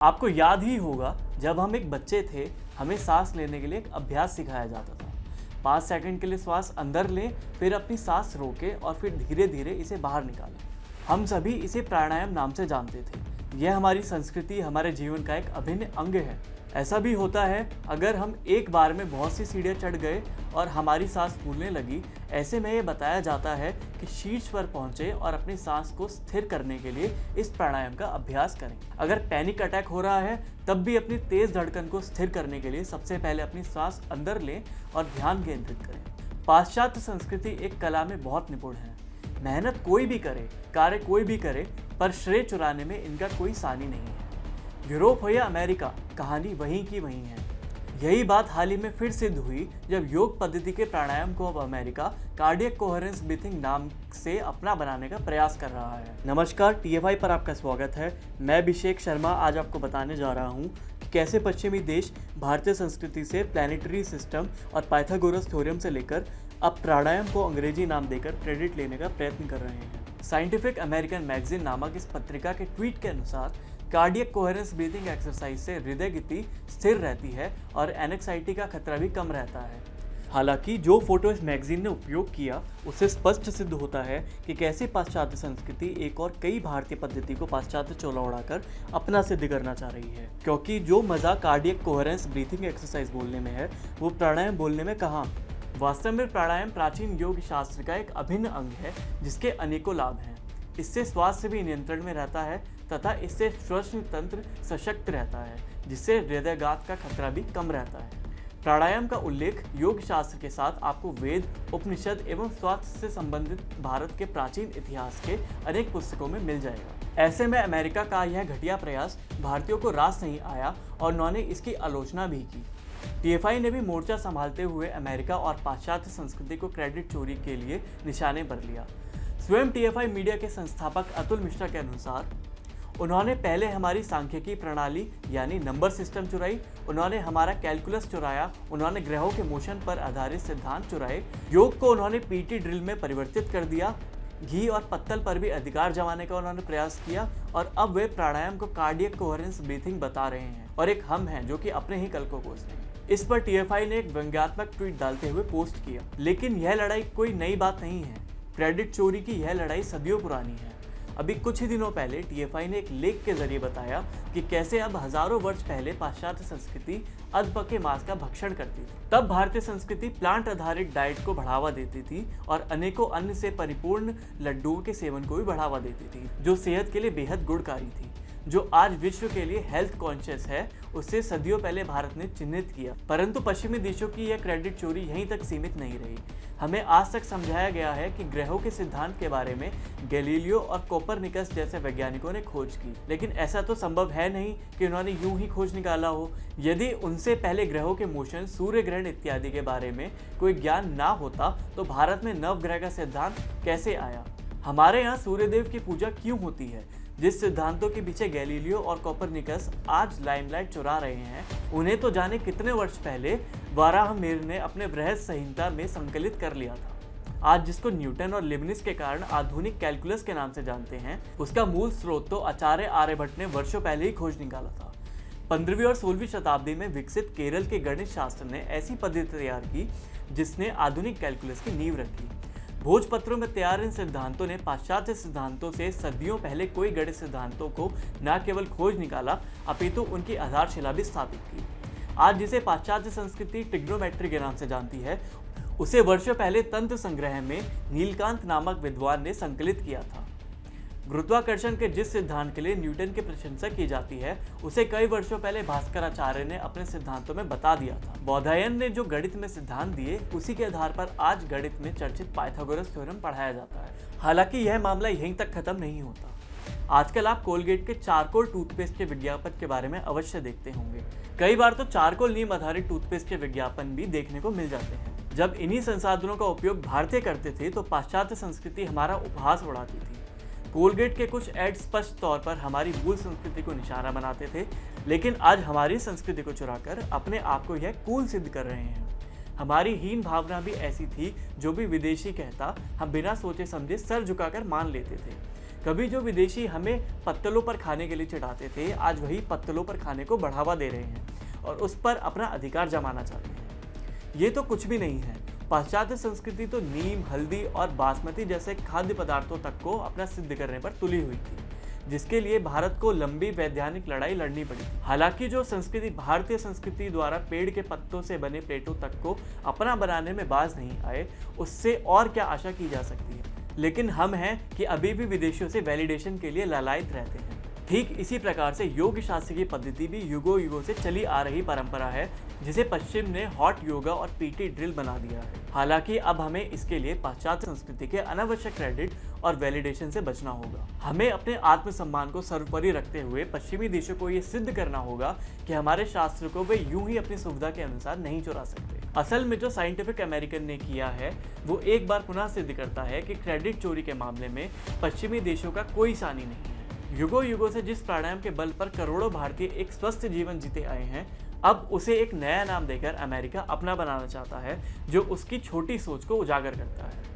आपको याद ही होगा जब हम एक बच्चे थे, हमें सांस लेने के लिए एक अभ्यास सिखाया जाता था। 5 सेकंड के लिए श्वास अंदर लें, फिर अपनी सांस रोकें और फिर धीरे धीरे इसे बाहर निकालें। हम सभी इसे प्राणायाम नाम से जानते थे। यह हमारी संस्कृति, हमारे जीवन का एक अभिन्न अंग है। ऐसा भी होता है अगर हम एक बार में बहुत सी सीढ़ियाँ चढ़ गए और हमारी सांस फूलने लगी। ऐसे में ये बताया जाता है कि शीर्ष पर पहुंचे और अपनी सांस को स्थिर करने के लिए इस प्राणायाम का अभ्यास करें। अगर पैनिक अटैक हो रहा है तब भी अपनी तेज धड़कन को स्थिर करने के लिए सबसे पहले अपनी सांस अंदर लें और ध्यान केंद्रित करें। पाश्चात्य संस्कृति एक कला में बहुत निपुण है। मेहनत कोई भी करे, कार्य कोई भी करे, पर श्रेय चुराने में इनका कोई सानी नहीं है। यूरोप हो या अमेरिका, कहानी वहीं की वहीं है। यही बात हाल ही में फिर सिद्ध हुई जब योग पद्धति के प्राणायाम को अब अमेरिका कार्डियक कोहेरेंस ब्रीथिंग नाम से अपना बनाने का प्रयास कर रहा है। नमस्कार, TFI पर आपका स्वागत है। मैं अभिषेक शर्मा आज आपको बताने जा रहा हूँ कि कैसे पश्चिमी देश भारतीय संस्कृति से प्लैनेटरी सिस्टम और पाइथागोरस थ्योरम से लेकर अब प्राणायाम को अंग्रेजी नाम देकर क्रेडिट लेने का प्रयत्न कर रहे हैं। साइंटिफिक अमेरिकन मैगजीन नामक इस पत्रिका के ट्वीट के अनुसार कार्डियक कोहेरेंस ब्रीथिंग एक्सरसाइज से हृदय गति स्थिर रहती है और एनेक्साइटी का खतरा भी कम रहता है। हालांकि जो फोटो इस मैगजीन ने उपयोग किया उससे स्पष्ट सिद्ध होता है कि कैसे पाश्चात्य संस्कृति एक और कई भारतीय पद्धति को पाश्चात्य चोला उड़ाकर अपना सिद्ध करना चाह रही है। क्योंकि जो मजा कार्डियक कोहेरेंस ब्रीथिंग एक्सरसाइज बोलने में है वो प्राणायाम बोलने में कहाँ। वास्तव में प्राणायाम प्राचीन योग शास्त्र का एक अभिन्न अंग है जिसके अनेकों लाभ हैं। इससे स्वास्थ्य भी नियंत्रण में रहता है तथा इससे श्वसन तंत्र सशक्त रहता है, जिससे हृदयघात का खतरा भी कम रहता है। प्राणायाम का उल्लेख योग शास्त्र के साथ आपको वेद, उपनिषद एवं स्वास्थ्य से संबंधित भारत के प्राचीन इतिहास के अनेक पुस्तकों में मिल जाएगा। ऐसे में अमेरिका का यह घटिया प्रयास भारतीयों को रास नहीं आया और उन्होंने इसकी आलोचना भी की। TFI ने भी मोर्चा संभालते हुए अमेरिका और पाश्चात्य संस्कृति को क्रेडिट चोरी के लिए निशाने पर लिया। स्वयं TFI मीडिया के संस्थापक अतुल मिश्रा के अनुसार उन्होंने पहले हमारी सांख्यिकी प्रणाली यानी नंबर सिस्टम चुराई, उन्होंने हमारा कैलकुलस चुराया, उन्होंने ग्रहों के मोशन पर आधारित सिद्धांत चुराए, योग को उन्होंने PT ड्रिल में परिवर्तित कर दिया, घी और पत्तल पर भी अधिकार जमाने का उन्होंने प्रयास किया और अब वे प्राणायाम को कार्डियक कोहेरेंस ब्रीथिंग बता रहे हैं और एक हम हैं जो कि अपने ही कल को कोस रहे हैं। इस पर TFI ने एक व्यंग्यात्मक ट्वीट डालते हुए पोस्ट किया, लेकिन यह लड़ाई कोई नई बात नहीं है। क्रेडिट चोरी की यह लड़ाई सदियों पुरानी है। अभी कुछ ही दिनों पहले TFI ने एक लेख के जरिए बताया कि कैसे अब हजारों वर्ष पहले पाश्चात्य संस्कृति अधपके मांस का भक्षण करती थी। तब भारतीय संस्कृति प्लांट आधारित डाइट को बढ़ावा देती थी और अनेकों अन्न से परिपूर्ण लड्डुओं के सेवन को भी बढ़ावा देती थी, जो सेहत के लिए बेहद गुणकारी थी। जो आज विश्व के लिए हेल्थ कॉन्शियस है, उससे सदियों पहले भारत ने चिन्हित किया। परंतु पश्चिमी देशों की यह क्रेडिट चोरी यहीं तक सीमित नहीं रही। हमें आज तक समझाया गया है कि ग्रहों के सिद्धांत के बारे में गैलीलियो और कोपरनिकस जैसे वैज्ञानिकों ने खोज की, लेकिन ऐसा तो संभव है नहीं कि उन्होंने यूं ही खोज निकाला हो। यदि उनसे पहले ग्रहों के मोशन, सूर्य ग्रहण इत्यादि के बारे में कोई ज्ञान ना होता तो भारत में नवग्रह का सिद्धांत कैसे आया। हमारे यहाँ सूर्यदेव की पूजा क्यों होती है। जिस सिद्धांतों के पीछे गैलीलियो और कोपरनिकस आज लाइमलाइट चुरा रहे हैं, उन्हें तो जाने कितने वर्ष पहले वाराहमिहिर ने अपने बृहद संहिता में संकलित कर लिया था। आज जिसको न्यूटन और लिबनिस के कारण आधुनिक कैलकुलस के नाम से जानते हैं, उसका मूल स्रोत तो आचार्य आर्यभट्ट ने वर्षों पहले ही खोज निकाला था। 15वीं और 16वीं शताब्दी में विकसित केरल के गणित शास्त्र ने ऐसी पद्धति तैयार की जिसने आधुनिक कैलकुलस की नींव रखी। भोजपत्रों में तैयार इन सिद्धांतों ने पाश्चात्य सिद्धांतों से सदियों पहले कोई गणित सिद्धांतों को न केवल खोज निकाला अपितु उनकी आधारशिला भी स्थापित की। आज जिसे पाश्चात्य संस्कृति ट्रिग्नोमेट्री के नाम से जानती है, उसे वर्षों पहले तंत्र संग्रह में नीलकांत नामक विद्वान ने संकलित किया था। गुरुत्वाकर्षण के जिस सिद्धांत के लिए न्यूटन की प्रशंसा की जाती है, उसे कई वर्षों पहले भास्कराचार्य ने अपने सिद्धांतों में बता दिया था। बौधायन ने जो गणित में सिद्धांत दिए, उसी के आधार पर आज गणित में चर्चित पाइथागोरस थ्योरम पढ़ाया जाता है। हालांकि यह मामला यहीं तक खत्म नहीं होता। आजकल आप कोलगेट के चारकोल टूथपेस्ट के विज्ञापन के बारे में अवश्य देखते होंगे। कई बार तो चारकोल नीम आधारित टूथपेस्ट के विज्ञापन भी देखने को मिल जाते हैं। जब इन्हीं संसाधनों का उपयोग भारतीय करते थे तो पाश्चात्य संस्कृति हमारा उपहास उड़ाती थी। कोलगेट के कुछ ऐड स्पष्ट तौर पर हमारी मूल संस्कृति को निशाना बनाते थे, लेकिन आज हमारी संस्कृति को चुराकर अपने आप को यह कूल सिद्ध कर रहे हैं। हमारी हीन भावना भी ऐसी थी, जो भी विदेशी कहता हम बिना सोचे समझे सर झुकाकर मान लेते थे। कभी जो विदेशी हमें पत्तलों पर खाने के लिए चिढ़ाते थे, आज वही पत्तलों पर खाने को बढ़ावा दे रहे हैं और उस पर अपना अधिकार जमाना चाहते हैं। ये तो कुछ भी नहीं है। पाश्चात्य संस्कृति तो नीम, हल्दी और बासमती जैसे खाद्य पदार्थों तक को अपना सिद्ध करने पर तुली हुई थी, जिसके लिए भारत को लंबी वैज्ञानिक लड़ाई लड़नी पड़ी। हालांकि जो संस्कृति भारतीय संस्कृति द्वारा पेड़ के पत्तों से बने प्लेटों तक को अपना बनाने में बाज नहीं आए, उससे और क्या आशा की जा सकती है। लेकिन हम हैं कि अभी भी विदेशियों से वैलिडेशन के लिए लालायित रहते हैं। ठीक इसी प्रकार से योग शास्त्र की पद्धति भी युगों युगों से चली आ रही परंपरा है, जिसे पश्चिम ने हॉट योगा और पीटी ड्रिल बना दिया है। हालांकि अब हमें इसके लिए पाश्चात्य संस्कृति के अनावश्यक क्रेडिट और वैलिडेशन से बचना होगा। हमें अपने आत्मसम्मान को सर्वोपरि रखते हुए पश्चिमी देशों को ये सिद्ध करना होगा कि हमारे शास्त्र को वे यूं ही अपनी सुविधा के अनुसार नहीं चुरा सकते। असल में जो साइंटिफिक अमेरिकन ने किया है वो एक बार पुनः सिद्ध करता है कि क्रेडिट चोरी के मामले में पश्चिमी देशों का कोई सानी नहीं है। युगों युगों से जिस प्राणायाम के बल पर करोड़ों भारतीय एक स्वस्थ जीवन जीते आए हैं, अब उसे एक नया नाम देकर अमेरिका अपना बनाना चाहता है, जो उसकी छोटी सोच को उजागर करता है।